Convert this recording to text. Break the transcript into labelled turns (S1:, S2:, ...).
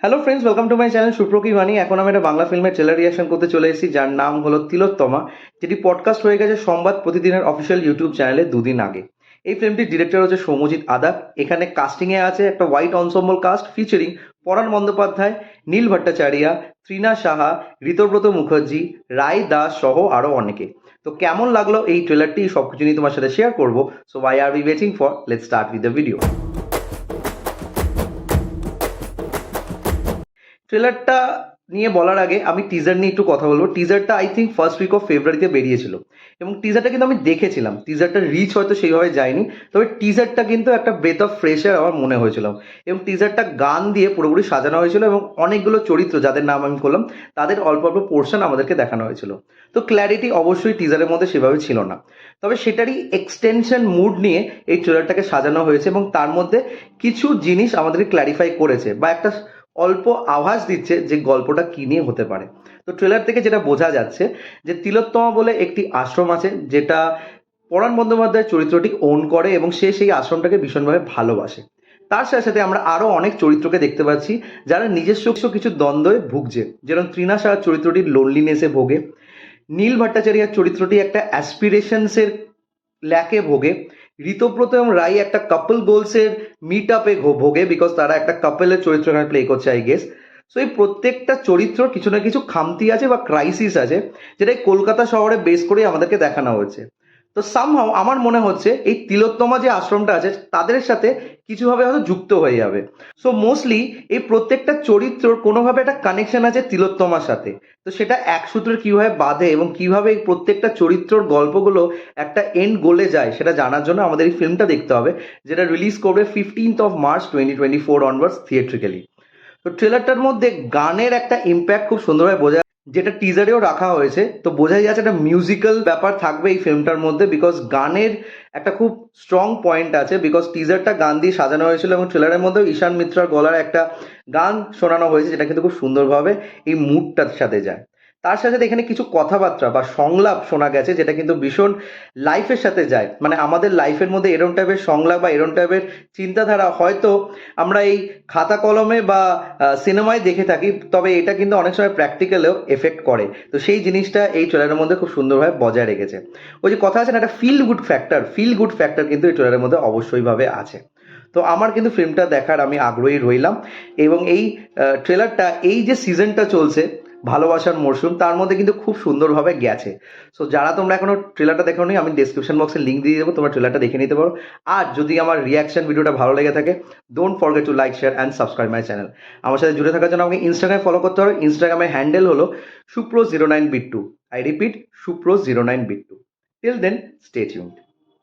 S1: Hello friends, welcome to my channel সুপ্র কি বাণী। এখন আমি একটা বাংলা ফিল্মের ট্রেলার রিয়াকশন করতে চলে এসেছি, যার নাম হলো তিলোত্তমা, যেটি পডকাস্ট হয়ে গেছে সংবাদ প্রতিদিনের অফিসিয়াল ইউটিউব চ্যানেলে দুদিন আগে। এই ফিল্মটির ডিরেক্টর হচ্ছে সৌম্যজিৎ আদাক। এখানে কাস্টিংয়ে আছে একটা হোয়াইট অনসম্বল কাস্ট ফিচারিং পরাণ বন্দ্যোপাধ্যায়, নীল ভট্টাচার্য, ত্রিনা সাহা, ঋতব্রত মুখার্জি, রায় দাস সহ আরও অনেকে। তো কেমন লাগলো এই ট্রেলারটি, সব কিছু নিয়ে তোমার সাথে শেয়ার করবো। So why are we waiting for, let's start with the video. ট্রেলারটা নিয়ে বলার আগে আমি টিজার নিয়ে একটু কথা বলবো। টিজারটা I think first week of ফেব্রুয়ারিতে বেরিয়েছিল এবং টিজারটা কিন্তু আমি দেখেছিলাম। টিজারটা রিচ হয়তো সেইভাবে যায়নি, তবে টিজারটা কিন্তু একটা ব্রেথ অফ ফ্রেশ এয়ার আমার মনে হয়েছিল। এবং টিজারটা গান দিয়ে পুরোপুরি সাজানো হয়েছিল এবং অনেকগুলো চরিত্র যাদের নাম আমি করলাম তাদের অল্প অল্প পোর্শন আমাদেরকে দেখানো হয়েছিল। তো ক্ল্যারিটি অবশ্যই টিজারের মধ্যে সেভাবে ছিল না, তবে সেটারই এক্সটেনশন মুড নিয়ে এই ট্রেলারটাকে সাজানো হয়েছে এবং তার মধ্যে কিছু জিনিস আমাদেরকে ক্ল্যারিফাই করেছে বা একটা অল্প আভাস দিচ্ছে যে গল্পটা কি নিয়ে হতে পারে। তো ট্রেলার থেকে যেটা বোঝা যাচ্ছে যে তিলোত্তমা বলে একটি আশ্রম আছে, যেটা পরাণ বন্দ্যোপাধ্যায়ের চরিত্রটি ওন করে এবং সে সেই আশ্রমটাকে ভীষণভাবে ভালোবাসে। তার সাথে সাথে আমরা আরো অনেক চরিত্রকে দেখতে পাচ্ছি যারা নিজস্ব কিছু দ্বন্দ্বে ভুগছে, যেরকম ত্রিনা সাহার চরিত্রটি লোনলিনেসে ভোগে, নীল ভট্টাচার্যের চরিত্রটি একটা অ্যাসপিরেশনসের ল্যাকে ভোগে, ঋতব্রত এবং রাই একটা কাপল গোলসের মিট আপে ভোগে, বিকজ তারা একটা কাপলের চরিত্র এখানে প্লে করছে আই গেস। সো এই প্রত্যেকটা চরিত্র কিছু না কিছু খামতি আছে বা ক্রাইসিস আছে, যেটা এই কলকাতা শহরে বেস করে আমাদেরকে দেখানো হয়েছে। তো সামহাও আমার মনে হচ্ছে এই তিলোত্তমা যে আশ্রমটা আছে তাদের সাথে কিছুভাবে হয়তো যুক্ত হয়ে যাবে। সো মোস্টলি এই প্রত্যেকটা চরিত্রর কোনোভাবে একটা কানেকশন আছে তিলোত্তমার সাথে। তো সেটা এক সূত্রে কিভাবে বাঁধে এবং কিভাবে এই প্রত্যেকটা চরিত্রর গল্পগুলো একটা এন্ড গোলে যায় সেটা জানার জন্য আমাদের এই ফিল্মটা দেখতে হবে, যেটা রিলিজ করবে 15th of March 2024 onwards theatrically. তো ট্রেলারটার মধ্যে গানের একটা ইম্প্যাক্ট খুব সুন্দরভাবে বোঝা, যেটা টিজারেও রাখা হয়েছে। তো বোঝাই যাচ্ছে একটা মিউজিক্যাল ব্যাপার থাকবে এই ফিল্মটার মধ্যে, বিকজ গানের একটা খুব স্ট্রং পয়েন্ট আছে, বিকজ টিজারটা গান দিয়ে সাজানো হয়েছিল এবং ট্রেলারের মধ্যেও ঈশান মিত্রার গলার একটা গান শোনানো হয়েছে, যেটা কিন্তু খুব সুন্দরভাবে এই মুডটার সাথে যায়। তার সাথে সাথে এখানে কিছু কথাবার্তা বা সংলাপ শোনা গেছে, যেটা কিন্তু ভীষণ লাইফের সাথে যায়। মানে আমাদের লাইফের মধ্যে এরম টাইপের সংলাপ বা এরম টাইপের চিন্তাধারা হয়তো আমরা এই খাতা কলমে বা সিনেমায় দেখে থাকি, তবে এটা কিন্তু অনেক সময় প্র্যাকটিক্যালেও এফেক্ট করে। তো সেই জিনিসটা এই ট্রেলারের মধ্যে খুব সুন্দরভাবে বজায় রেখেছে। ওই যে কথা আছে না, একটা ফিল গুড ফ্যাক্টর কিন্তু এই ট্রেলারের মধ্যে অবশ্যইভাবে আছে। তো আমার কিন্তু ফিল্মটা দেখার আমি আগ্রহী রইলাম এবং এই ট্রেলারটা এই যে সিজনটা চলছে ভালোবাসার মরশুম, তার মধ্যে কিন্তু খুব সুন্দরভাবে গেছে। সো যারা তোমরা এখনো ট্রেলারটা দেখোনি, আমি ডেসক্রিপশন বক্সে লিঙ্ক দিয়ে দেবো, তোমরা ট্রেলারটা দেখে নিতে পারো। আর যদি আমার রিয়াকশন ভিডিওটা ভালো লেগে থাকে, don't forget to like, share and subscribe my channel. আমার সাথে জুড়ে থাকার জন্য আমাকে ইনস্টাগ্রামে ফলো করতে হবে। ইনস্টাগ্রামের হ্যান্ডেল হলো সুপ্রো09bit2। আই রিপিট, সুপ্রো09bit2। Till then, stay tuned.